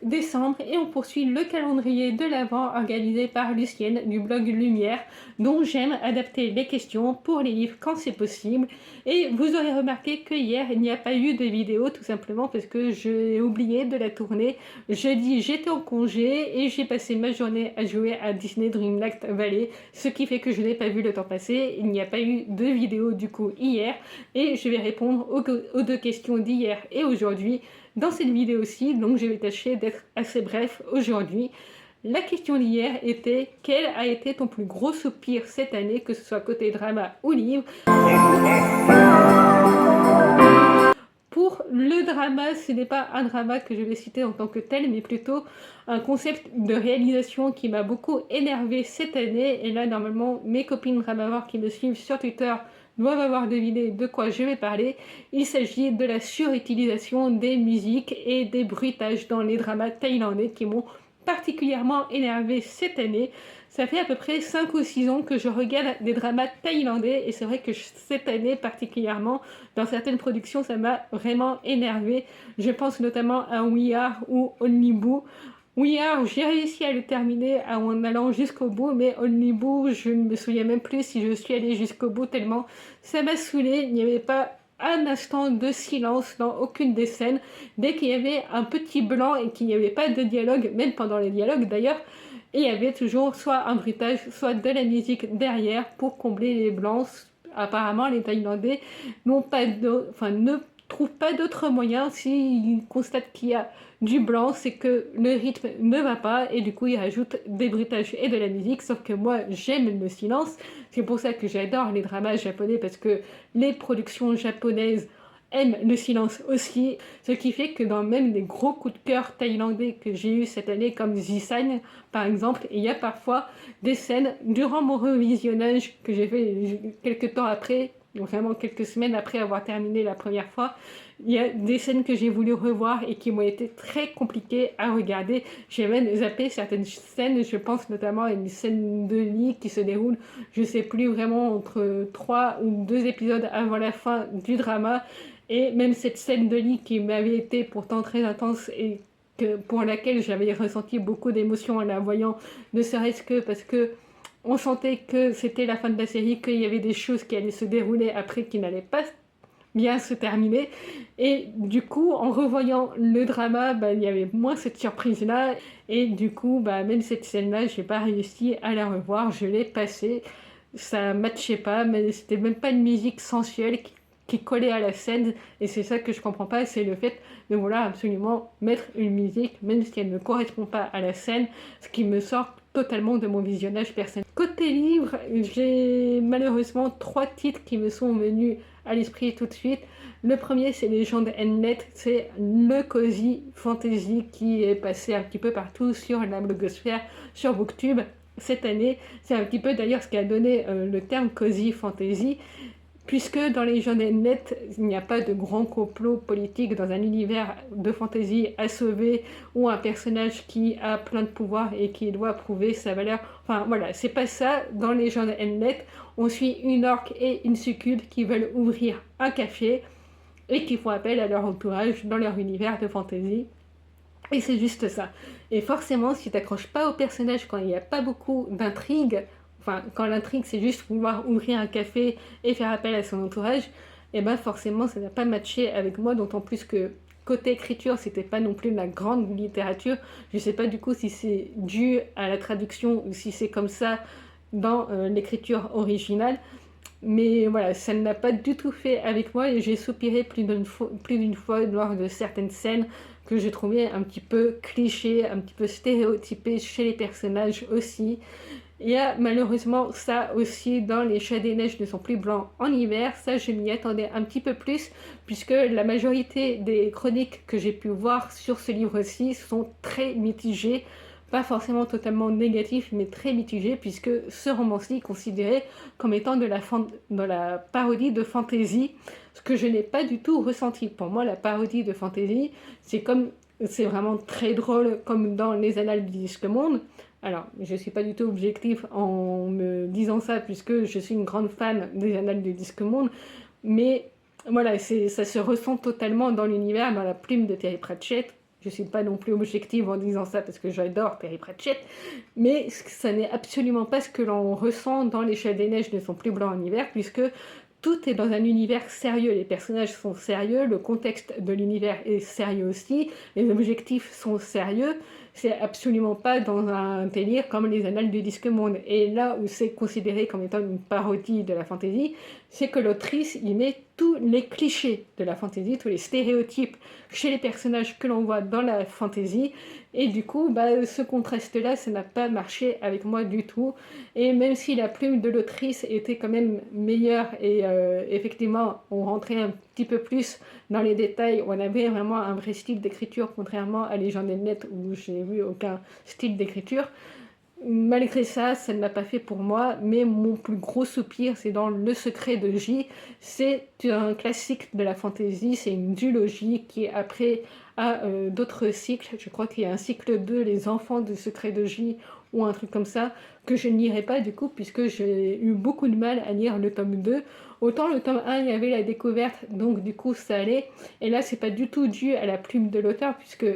décembre et on poursuit le calendrier de l'Avent organisé par Lucienne du blog Lumière, dont j'aime adapter les questions pour les livres quand c'est possible. Et vous aurez remarqué que hier il n'y a pas eu de vidéo, tout simplement parce que j'ai oublié de la tourner. Jeudi j'étais en congé et j'ai passé ma journée à jouer à Disney Dreamlight Valley, ce qui fait que je n'ai pas vu le temps passer. Il n'y a pas eu de vidéo du coup hier et je vais répondre aux deux questions d'hier et aujourd'hui dans cette vidéo-ci, donc je vais tâcher d'être assez bref aujourd'hui. La question d'hier était: quel a été ton plus gros soupir cette année, que ce soit côté drama ou livre? Pour le drama, ce n'est pas un drama que je vais citer en tant que tel, mais plutôt un concept de réalisation qui m'a beaucoup énervé cette année. Et là, normalement, mes copines dramavores qui me suivent sur Twitter doivent avoir deviné de quoi je vais parler. Il s'agit de la surutilisation des musiques et des bruitages dans les dramas thaïlandais qui m'ont particulièrement énervé cette année. Ça fait à peu près 5 ou 6 ans que je regarde des dramas thaïlandais et c'est vrai que cette année particulièrement, dans certaines productions, ça m'a vraiment énervé. Je pense notamment à We Are ou Only Boo. We Are, j'ai réussi à le terminer en allant jusqu'au bout, mais Only Boo, je ne me souviens même plus si je suis allée jusqu'au bout tellement ça m'a saoulé. Il n'y avait pas un instant de silence dans aucune des scènes. Dès qu'il y avait un petit blanc et qu'il n'y avait pas de dialogue, même pendant les dialogues d'ailleurs, et il y avait toujours soit un bruitage, soit de la musique derrière pour combler les blancs. Apparemment, les Thaïlandais ne trouvent pas d'autres moyens. S'ils constatent qu'il y a du blanc, c'est que le rythme ne va pas et du coup ils rajoutent des bruitages et de la musique. Sauf que moi j'aime le silence. C'est pour ça que j'adore les dramas japonais, parce que les productions japonaises aiment le silence aussi, ce qui fait que dans même les gros coups de cœur thaïlandais que j'ai eu cette année, comme Zisan par exemple, il y a parfois des scènes durant mon revisionnage que j'ai fait quelques temps après, vraiment quelques semaines après avoir terminé la première fois. Il y a des scènes que j'ai voulu revoir et qui m'ont été très compliquées à regarder. J'ai même zappé certaines scènes, je pense notamment à une scène de lit qui se déroule, je sais plus vraiment, entre 3 ou 2 épisodes avant la fin du drama. Et même cette scène de lit qui m'avait été pourtant très intense et pour laquelle j'avais ressenti beaucoup d'émotions en la voyant, ne serait-ce que parce que on sentait que c'était la fin de la série, qu'il y avait des choses qui allaient se dérouler après qui n'allaient pas bien se terminer. Et du coup, en revoyant le drama, il y avait moins cette surprise-là. Et du coup, même cette scène-là, j'ai pas réussi à la revoir, je l'ai passée. Ça matchait pas, mais c'était même pas une musique sensuelle qui collait à la scène. Et c'est ça que je comprends pas, c'est le fait de vouloir absolument mettre une musique, même si elle ne correspond pas à la scène, ce qui me sort totalement de mon visionnage personnel. Côté livre, j'ai malheureusement 3 titres qui me sont venus à l'esprit tout de suite. Le premier, c'est Légende N-Net, c'est le cozy fantasy qui est passé un petit peu partout sur la blogosphère, sur Booktube cette année. C'est un petit peu d'ailleurs ce qui a donné le terme cozy fantasy, puisque dans les Légende N-Net, il n'y a pas de grand complot politique dans un univers de fantasy à sauver ou un personnage qui a plein de pouvoirs et qui doit prouver sa valeur. Enfin voilà, c'est pas ça. Dans les Légende N-Net, on suit une orque et une succube qui veulent ouvrir un café et qui font appel à leur entourage dans leur univers de fantasy. Et c'est juste ça. Et forcément, si tu t'accroches pas au personnage quand il n'y a pas beaucoup d'intrigue, enfin quand l'intrigue c'est juste vouloir ouvrir un café et faire appel à son entourage, et forcément ça n'a pas matché avec moi, d'autant plus que côté écriture c'était pas non plus de la grande littérature. Je sais pas du coup si c'est dû à la traduction ou si c'est comme ça dans l'écriture originale, mais voilà, ça ne l'a pas du tout fait avec moi et j'ai soupiré plus d'une fois lors de certaines scènes que j'ai trouvé un petit peu cliché, un petit peu stéréotypé chez les personnages aussi. Il y a malheureusement ça aussi dans Les Chats des Neiges ne sont plus blancs en hiver. Ça, je m'y attendais un petit peu plus, puisque la majorité des chroniques que j'ai pu voir sur ce livre-ci sont très mitigées. Pas forcément totalement négatif, mais très mitigé, puisque ce roman-ci est considéré comme étant de la parodie de fantasy, ce que je n'ai pas du tout ressenti. Pour moi, la parodie de fantasy, c'est vraiment très drôle, comme dans Les Annales du Disque Monde. Alors, je ne suis pas du tout objectif en me disant ça, puisque je suis une grande fan des Annales du Disque Monde, mais voilà, ça se ressent totalement dans l'univers, dans la plume de Terry Pratchett. je suis pas non plus objective en disant ça parce que j'adore Terry Pratchett, mais ça n'est absolument pas ce que l'on ressent dans L'échelle des neiges ne sont plus blancs en hiver, puisque tout est dans un univers sérieux, les personnages sont sérieux, le contexte de l'univers est sérieux aussi, les objectifs sont sérieux, c'est absolument pas dans un délire comme les Annales du Disque Monde. Et là où c'est considéré comme étant une parodie de la fantasy, c'est que l'autrice y met tous les clichés de la fantasy, tous les stéréotypes chez les personnages que l'on voit dans la fantasy, et du coup, ce contraste-là, ça n'a pas marché avec moi du tout. Et même si la plume de l'autrice était quand même meilleure et effectivement, on rentrait un petit peu plus dans les détails, on avait vraiment un vrai style d'écriture, contrairement à Légende net où j'ai vu aucun style d'écriture. Malgré ça, ça ne l'a pas fait pour moi, mais mon plus gros soupir, c'est dans Le Secret de J. C'est un classique de la fantasy, c'est une duologie qui après a d'autres cycles. Je crois qu'il y a un cycle 2, Les Enfants du Secret de J, ou un truc comme ça, que je ne lirai pas du coup, puisque j'ai eu beaucoup de mal à lire le tome 2. Autant le tome 1, il y avait la découverte, donc du coup ça allait. Et là, c'est pas du tout dû à la plume de l'auteur, puisque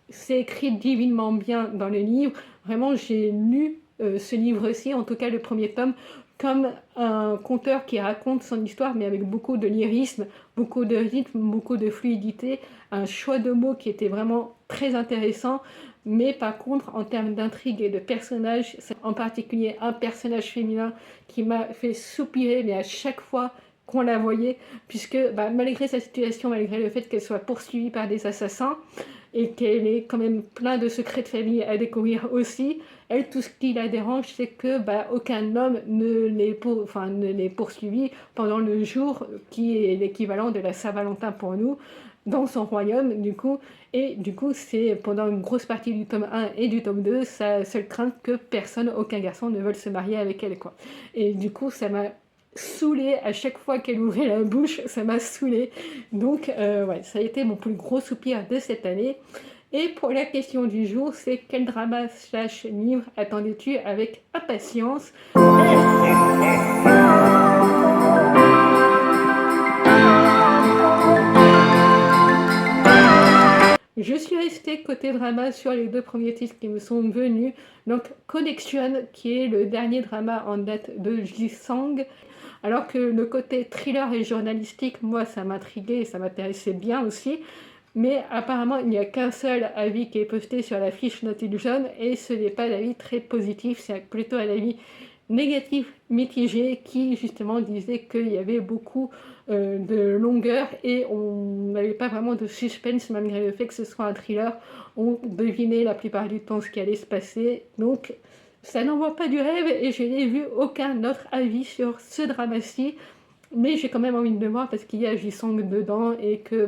c'est écrit divinement bien dans le livre. Vraiment, j'ai lu ce livre-ci, en tout cas le premier tome, comme un conteur qui raconte son histoire, mais avec beaucoup de lyrisme, beaucoup de rythme, beaucoup de fluidité, un choix de mots qui était vraiment très intéressant. Mais par contre, en termes d'intrigue et de personnages, c'est en particulier un personnage féminin qui m'a fait soupirer, mais à chaque fois qu'on la voyait, puisque malgré sa situation, malgré le fait qu'elle soit poursuivie par des assassins, et qu'elle ait quand même plein de secrets de famille à découvrir aussi. Elle, tout ce qui la dérange, c'est que aucun homme ne l'ait poursuivi pendant le jour qui est l'équivalent de la Saint-Valentin pour nous, dans son royaume, du coup. Et du coup, c'est pendant une grosse partie du tome 1 et du tome 2, sa seule crainte que personne, aucun garçon ne veuille se marier avec elle, quoi. Et du coup, ça m'a saoulée à chaque fois qu'elle ouvrait la bouche, ça m'a saoulée. Donc, ouais, ça a été mon plus gros soupir de cette année. Et pour la question du jour, c'est quel drama slash livre attendais-tu avec impatience? Je suis restée côté drama sur les deux premiers titres qui me sont venus. Donc Connection, qui est le dernier drama en date de Ji-sang. Alors que le côté thriller et journalistique, moi, ça m'intriguait et ça m'intéressait bien aussi. Mais apparemment, il n'y a qu'un seul avis qui est posté sur la fiche Naughty Jaune et ce n'est pas l'avis très positif, c'est plutôt un avis négatif, mitigé, qui justement disait qu'il y avait beaucoup de longueur et on n'avait pas vraiment de suspense malgré le fait que ce soit un thriller. On devinait la plupart du temps ce qui allait se passer. Donc ça n'envoie pas du rêve et je n'ai vu aucun autre avis sur ce drama-ci. Mais j'ai quand même envie de le voir parce qu'il y a Ji-sang dedans et que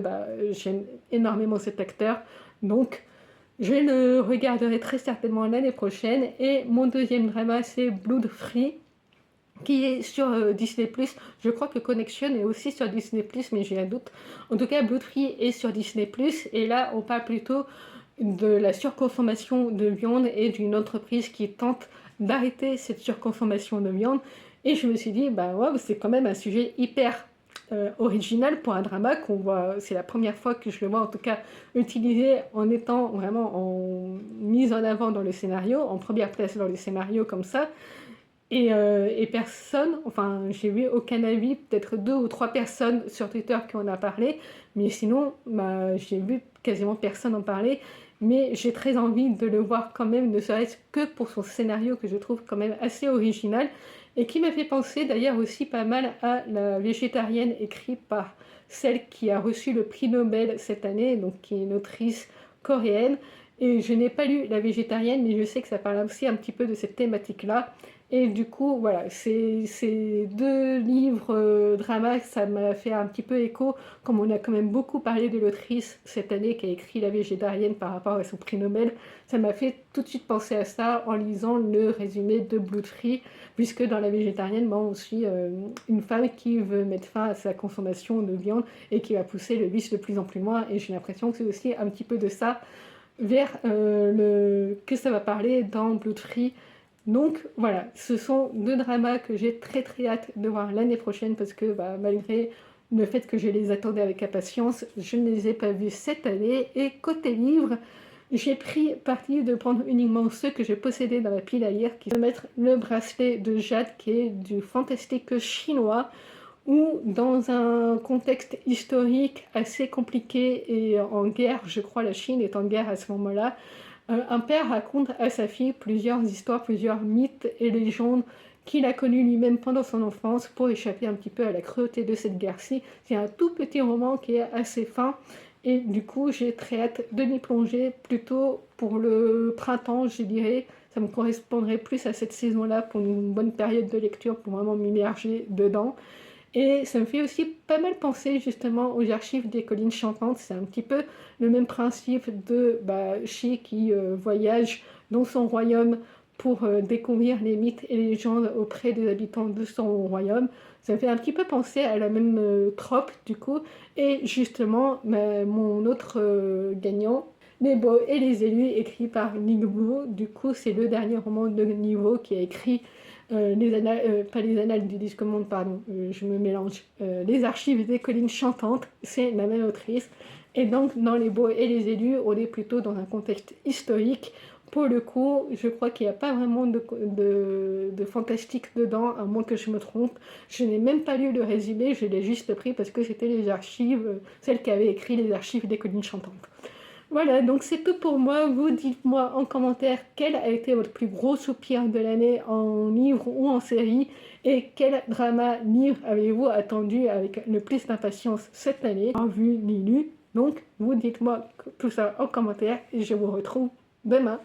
j'aime énormément cet acteur. Donc je le regarderai très certainement l'année prochaine. Et mon deuxième drama, c'est Blood Free, qui est sur Disney+. Je crois que Connection est aussi sur Disney+, mais j'ai un doute. En tout cas, Blood Free est sur Disney+. Et là, on parle plutôt de la surconsommation de viande et d'une entreprise qui tente d'arrêter cette surconsommation de viande. Et je me suis dit, wow, c'est quand même un sujet hyper original pour un drama qu'on voit, c'est la première fois que je le vois en tout cas utilisé en étant vraiment mise en avant dans le scénario, en première place dans le scénario comme ça. Et personne, enfin j'ai vu aucun avis, peut-être 2 ou 3 personnes sur Twitter qui en a parlé, mais sinon j'ai vu quasiment personne en parler. Mais j'ai très envie de le voir quand même, ne serait-ce que pour son scénario que je trouve quand même assez original et qui m'a fait penser d'ailleurs aussi pas mal à La Végétarienne, écrite par celle qui a reçu le prix Nobel cette année, donc qui est une autrice coréenne. Et je n'ai pas lu La Végétarienne, mais je sais que ça parle aussi un petit peu de cette thématique-là. Et du coup, voilà, ces deux livres drama, ça m'a fait un petit peu écho, comme on a quand même beaucoup parlé de l'autrice cette année qui a écrit La Végétarienne par rapport à son prix Nobel. Ça m'a fait tout de suite penser à ça en lisant le résumé de Blood Free, puisque dans La Végétarienne, on suit une femme qui veut mettre fin à sa consommation de viande et qui va pousser le vice de plus en plus loin. Et j'ai l'impression que c'est aussi un petit peu de ça vers que ça va parler dans Blood Free. Donc voilà, ce sont deux dramas que j'ai très très hâte de voir l'année prochaine parce que malgré le fait que je les attendais avec impatience, je ne les ai pas vus cette année. Et côté livre, j'ai pris parti de prendre uniquement ceux que j'ai possédés dans la pile à lire, qui sont mettre le bracelet de Jade, qui est du fantastique chinois, où dans un contexte historique assez compliqué et en guerre, je crois la Chine est en guerre à ce moment-là, un père raconte à sa fille plusieurs histoires, plusieurs mythes et légendes qu'il a connus lui-même pendant son enfance pour échapper un petit peu à la cruauté de cette guerre-ci. C'est un tout petit roman qui est assez fin et du coup j'ai très hâte de m'y plonger plutôt pour le printemps, je dirais. Ça me correspondrait plus à cette saison-là pour une bonne période de lecture pour vraiment m'immerger dedans. Et ça me fait aussi pas mal penser justement aux archives des collines chantantes. C'est un petit peu le même principe de Shi qui voyage dans son royaume pour découvrir les mythes et les légendes auprès des habitants de son royaume. Ça me fait un petit peu penser à la même trope du coup. Et justement, mon autre gagnant, Les Beaux et les Élus, écrit par Nigbo. Du coup, c'est le dernier roman de Nigbo qui a écrit pas les annales du disque monde, pardon, je me mélange. Les archives des collines chantantes, c'est la même autrice. Et donc, dans Les Beaux et les Élus, on est plutôt dans un contexte historique. Pour le coup, je crois qu'il n'y a pas vraiment de fantastique dedans, à moins que je me trompe. Je n'ai même pas lu le résumé, je l'ai juste pris parce que c'était les archives, celle qui avait écrit les archives des collines chantantes. Voilà, donc c'est tout pour moi. Vous dites-moi en commentaire quel a été votre plus gros soupir de l'année en livre ou en série et quel drama livre avez-vous attendu avec le plus d'impatience cette année, en vu ni lu. Donc vous dites-moi tout ça en commentaire et je vous retrouve demain.